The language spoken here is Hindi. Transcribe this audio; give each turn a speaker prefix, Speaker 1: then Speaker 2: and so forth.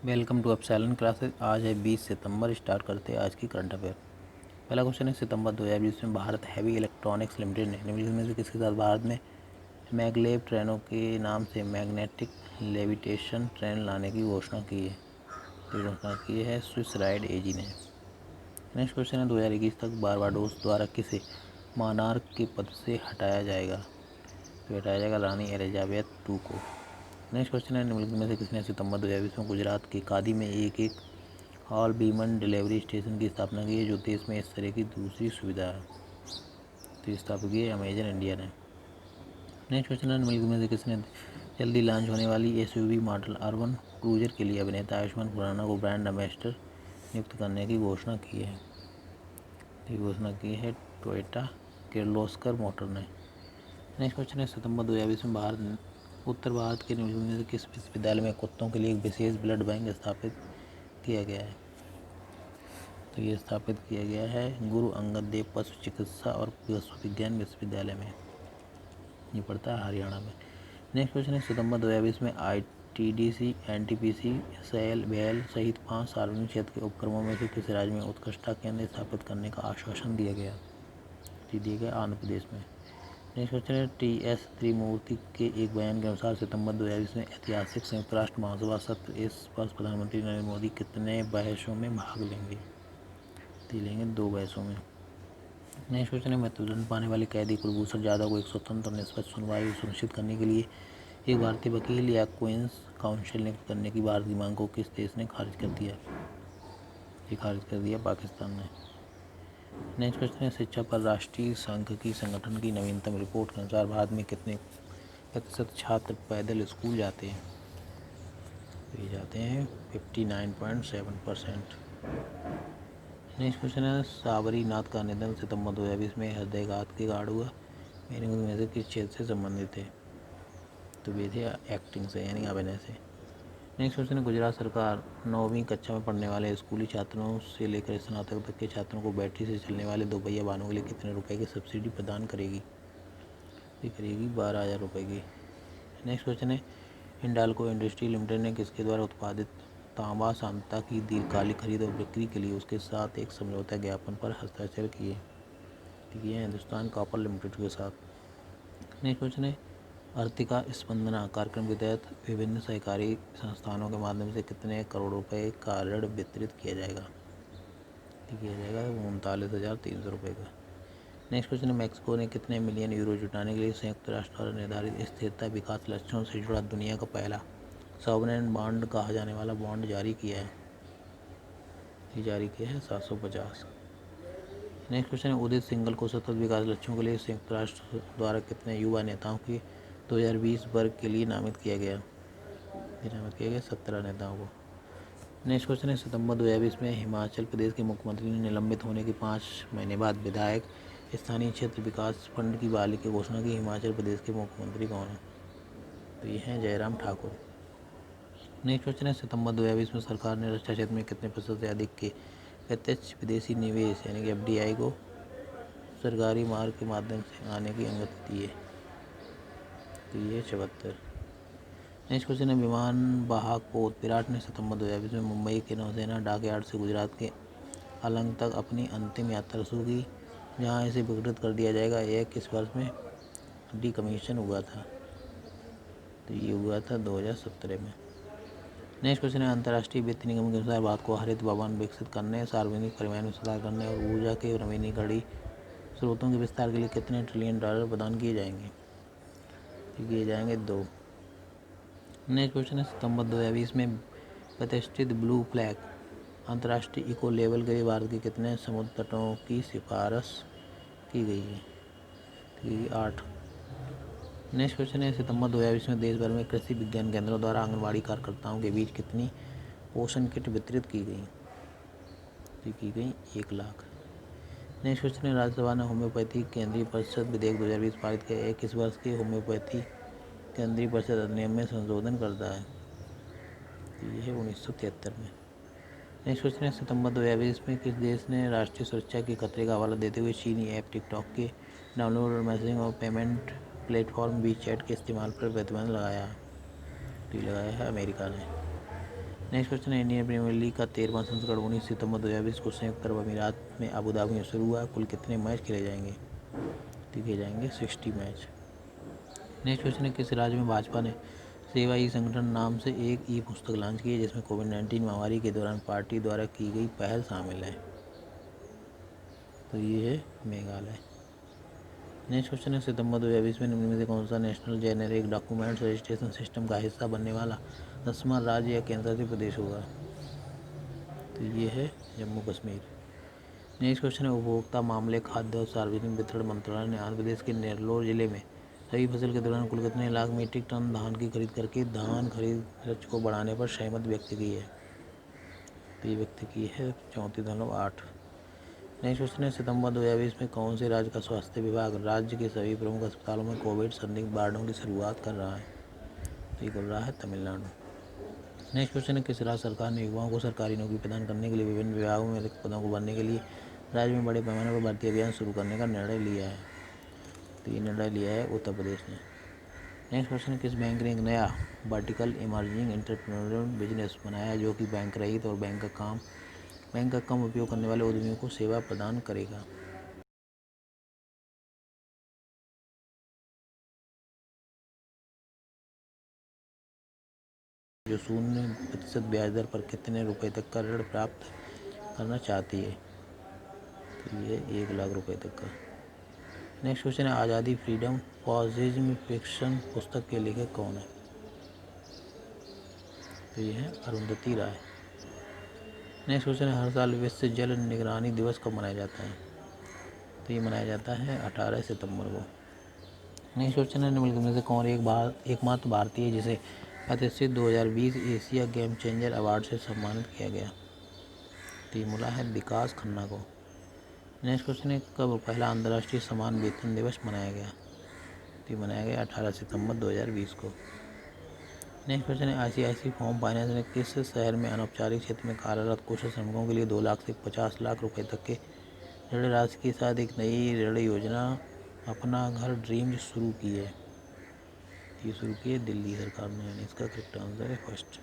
Speaker 1: Welcome to epsilon classes. आज है 20 सितंबर। स्टार्ट करते हैं आज की करंट अफेयर। पहला क्वेश्चन है, सितंबर 2020 में भारत हैवी इलेक्ट्रॉनिक्स लिमिटेड ने निम्नलिखित में से किसके साथ भारत में मैगलेव ट्रेनों के नाम से मैग्नेटिक लेविटेशन ट्रेन लाने की घोषणा की है। घोषणा की है स्विस राइड एजी ने। नेक्स्ट क्वेश्चन है, 2021 तक बारबाडोस द्वारा किसे मानार्क के पद से हटाया जाएगा। तो हटाया जाएगा रानी एलिजाबेथ टू को। नेक्स्ट क्वेश्चन है, निम्नलिखित में से किसने सितंबर 2020 में गुजरात के कादी में एक ऑल बीमन डिलीवरी स्टेशन की स्थापना की है, जो देश में इस तरह की दूसरी सुविधा है। तो ये स्थापित की है अमेजन इंडिया ने। नेक्स्ट क्वेश्चन है, निम्नलिखित में से किसने जल्दी लॉन्च होने वाली एसयूवी मॉडल अर्बन क्रूजर के लिए अभिनेता आयुष्मान खुराना को ब्रांड एम्बेसडर नियुक्त करने की घोषणा की है। ये घोषणा की है टोयोटा किर्लोस्कर मोटर ने। नेक्स्ट क्वेश्चन है, सितंबर 2020 में उत्तर भारत के निम्नलिखित में से किस विश्वविद्यालय में कुत्तों के लिए एक विशेष ब्लड बैंक स्थापित किया गया है। तो ये स्थापित किया गया है गुरु अंगद देव पशु चिकित्सा और पशु विज्ञान विश्वविद्यालय में। ये पड़ता है हरियाणा में। नेक्स्ट क्वेश्चन है, सितंबर 2020 में आईटीडीसी, एनटीपीसी, सैल, बेल सहित 5 सार्वजनिक क्षेत्र के उपक्रमों में से किस राज्य में उत्कृष्टता केंद्र स्थापित करने का आश्वासन दिया गया। दिया गया आंध्र प्रदेश में। नेक्स्ट क्वेश्चन है, टी.एस. त्रिमूर्ति के एक बयान के अनुसार सितंबर 2020 में ऐतिहासिक संयुक्त राष्ट्र महासभा सत्र इस वर्ष प्रधानमंत्री नरेंद्र मोदी कितने बहसों में भाग लेंगे। लेंगे 2 बहसों में। नेक्स्ट क्वेश्चन है, मृत्युदंड पाने वाले कैदी कुलभूषण जाधव को एक स्वतंत्र और निष्पक्ष सुनवाई सुनिश्चित करने के लिए एक भारतीय वकील या क्वींस काउंसिल नियुक्त करने की भारत की मांग को किस देश ने खारिज कर दिया। ये खारिज कर दिया पाकिस्तान ने। नेक्स्ट क्वेश्चन है, शिक्षा पर राष्ट्रीय सांख्यिकी संगठन की नवीनतम रिपोर्ट के अनुसार भारत में कितने प्रतिशत छात्र पैदल स्कूल जाते हैं। तो ये जाते हैं 59.7%। नेक्स्ट क्वेश्चन है, साबरीनाथ का निधन सितंबर 2020 में हृदयघात के कारण हुआ। मेरे में से किस क्षेत्र से संबंधित है। तो ये थे एक्टिंग से यानी अभिनय से। नेक्स्ट क्वेश्चन है, गुजरात सरकार 9वीं कक्षा में पढ़ने वाले स्कूली छात्रों से लेकर स्नातक तक के छात्रों को बैटरी से चलने वाले 2 पहिया वाहनों के लिए कितने रुपए की सब्सिडी प्रदान करेगी। ये करेगी 12,000 रुपये की। नेक्स्ट क्वेश्चन है, हिंडाल्को इंडस्ट्री लिमिटेड ने किसके द्वारा उत्पादित तांबा सांता की दीर्घकालिक खरीद और बिक्री के लिए उसके साथ एक समझौता ज्ञापन पर हस्ताक्षर किए है हिंदुस्तान कॉपर लिमिटेड के साथ। नेक्स्ट क्वेश्चन है, आर्थिका स्पंदना कार्यक्रम के तहत विभिन्न सहकारी संस्थानों के माध्यम से कितने करोड़ रुपए का ऋण वितरित किया जाएगा। 39,300 रुपये का। नेक्स्ट क्वेश्चन है, मैक्सिको ने कितने मिलियन यूरो जुटाने के लिए संयुक्त राष्ट्र द्वारा निर्धारित स्थिरता विकास लक्ष्यों से जुड़ा दुनिया का पहला सॉवरेन बॉन्ड कहा जाने वाला बॉन्ड जारी किया है। ये जारी किया है 750। नेक्स्ट क्वेश्चन है, उदित सिंघल को सतत विकास लक्ष्यों के लिए संयुक्त राष्ट्र द्वारा कितने युवा नेताओं की 2020 वर्ग के लिए नामित किया गया। 17 नेताओं को। नेक्स्ट क्वेश्चन है, सितंबर 2020 में हिमाचल प्रदेश के मुख्यमंत्री ने निलंबित होने के 5 महीने बाद विधायक स्थानीय क्षेत्र विकास फंड की बहाली की घोषणा की। हिमाचल प्रदेश के मुख्यमंत्री कौन है। तो ये हैं जयराम ठाकुर। नेक्स्ट क्वेश्चन है, सितंबर 2020 में सरकार ने रक्षा क्षेत्र में कितने प्रतिशत से अधिक के प्रत्यक्ष विदेशी निवेश यानी कि FDI को सरकारी मार्ग के माध्यम से आने की अनुमति दी है। तो ये 74। नेक्स्ट क्वेश्चन है, विमान वाहक पोत विराट ने सितंबर 2020 में मुंबई के नौसेना डॉकयार्ड से गुजरात के अलंग तक अपनी अंतिम यात्रा शुरू की, जहां इसे विघटित कर दिया जाएगा। यह किस वर्ष में डिकमीशन हुआ था। तो ये हुआ था 2017 में। नेक्स्ट क्वेश्चन है, अंतर्राष्ट्रीय वित्त निगम के अनुसार भारत को हरित भवन विकसित करने, सार्वजनिक परिवहन में सुधार करने और ऊर्जा के नवीकरणीय स्रोतों के विस्तार के लिए कितने ट्रिलियन डॉलर प्रदान किए जाएंगे। तो किए जाएंगे 2। नेक्स्ट क्वेश्चन है, सितंबर 2020 में प्रतिष्ठित ब्लू फ्लैग अंतर्राष्ट्रीय इको लेवल के लिए भारत के कितने समुद्र तटों की सिफारिश की गई है। तो 8। नेक्स्ट क्वेश्चन है, सितंबर 2020 में देश भर में कृषि विज्ञान केंद्रों द्वारा आंगनबाड़ी कार्यकर्ताओं के बीच कितनी पोषण किट वितरित की गई। तो की गई 1 लाख। नेक्स्ट क्वेश्चन है, राज्यसभा ने होम्योपैथी केंद्रीय परिषद विधेयक 2020 पारित किया है। किस वर्ष के होम्योपैथी केंद्रीय परिषद अधिनियम में संशोधन करता है। तो ये है 1973 में। नेक्स्ट क्वेश्चन है, सितंबर 2020 में किस देश ने राष्ट्रीय सुरक्षा के खतरे का हवाला देते हुए चीनी ऐप टिकटॉक के डाउनलोड और मैसेजिंग और पेमेंट प्लेटफॉर्म वीचैट के इस्तेमाल पर प्रतिबंध लगाया है। तो लगाया है अमेरिका ने। नेक्स्ट क्वेश्चन है इंडियन प्रीमियर लीग का 13वां संस्करण 19 सितंबर 2020 को संयुक्त अरब अमीरात में अबू धाबी में शुरू हुआ। कुल कितने मैच खेले जाएंगे? तो खेले जाएंगे 60 मैच। नेक्स्ट क्वेश्चन है किस राज्य में भाजपा ने सेवा ई संगठन नाम से एक ई पुस्तक लॉन्च की है जिसमें कोविड-19 महामारी के दौरान पार्टी द्वारा की गई पहल शामिल है? तो ये है मेघालय। नेक्स्ट क्वेश्चन है सितंबर 2020 में निम्न में से कौन सा national generic documents registration system का हिस्सा बनने वाला 10वां राज्य या केंद्रशासित प्रदेश होगा? तो ये है जम्मू कश्मीर। नेक्स्ट क्वेश्चन है उपभोक्ता मामले खाद्य और सार्वजनिक वितरण मंत्रालय ने आंध्र प्रदेश के नेल्लोर जिले में रबी फसल के दौरान कुल कितने लाख मीट्रिक टन धान की खरीद करके धान खरीद लक्ष्य को बढ़ाने पर सहमति व्यक्त की है? तो ये व्यक्त की है 34.8। नेक्स्ट क्वेश्चन है सितंबर 2020 में कौन से राज्य का स्वास्थ्य विभाग राज्य के सभी प्रमुख अस्पतालों में कोविड संदिग्ध वार्डों की शुरुआत कर रहा है? तो ये कर रहा है तमिलनाडु। नेक्स्ट क्वेश्चन है किस राज्य सरकार ने युवाओं को सरकारी नौकरी प्रदान करने के लिए विभिन्न विभागों में रिक्त पदों को भरने के लिए राज्य में बड़े पैमाने पर भर्ती अभियान शुरू करने का निर्णय लिया है? तो ये निर्णय लिया है उत्तर प्रदेश ने। नेक्स्ट क्वेश्चन है किस बैंक ने एक नया वर्टिकल इमर्जिंग एंटरप्रेन्योरियल बिजनेस बनाया है जो कि बैंक रहित और बैंक का कम उपयोग करने वाले उद्यमियों को सेवा प्रदान करेगा? जो 0% ब्याज दर पर कितने रुपए तक का ऋण प्राप्त करना चाहती है? तो ये 1 लाख रुपए तक का। नेक्स्ट क्वेश्चन है आज़ादी फ्रीडम फॉसिज्म फिक्शन पुस्तक के लेखक कौन है? तो ये है अरुंधति राय। नेक्स्ट क्वेश्चन है हर साल विश्व जल निगरानी दिवस कब मनाया जाता है? तो ये मनाया जाता है 18 सितंबर को। नेक्स्ट क्वेश्चन है निम्नलिखित में से कौन एकमात्र भारतीय जिसे प्रतिष्ठित 2020 एशिया गेम चेंजर अवार्ड से सम्मानित किया गया? तो ये मिला है विकास खन्ना को। नेक्स्ट क्वेश्चन है कब पहला अंतर्राष्ट्रीय समान वेतन दिवस मनाया गया? तो ये मनाया गया 18 सितंबर 2020 को। नेक्स्ट क्वेश्चन है ICICI होम फाइनेंस ने किस शहर में अनौपचारिक क्षेत्र में कार्यरत कुशल श्रमिकों के लिए 2 लाख से 50 लाख रुपए तक के ऋण राशि के साथ एक नई ऋण योजना अपना घर ड्रीम्स शुरू की है? ये शुरू की है दिल्ली सरकार ने, यानी इसका करेक्ट आंसर है फर्स्ट।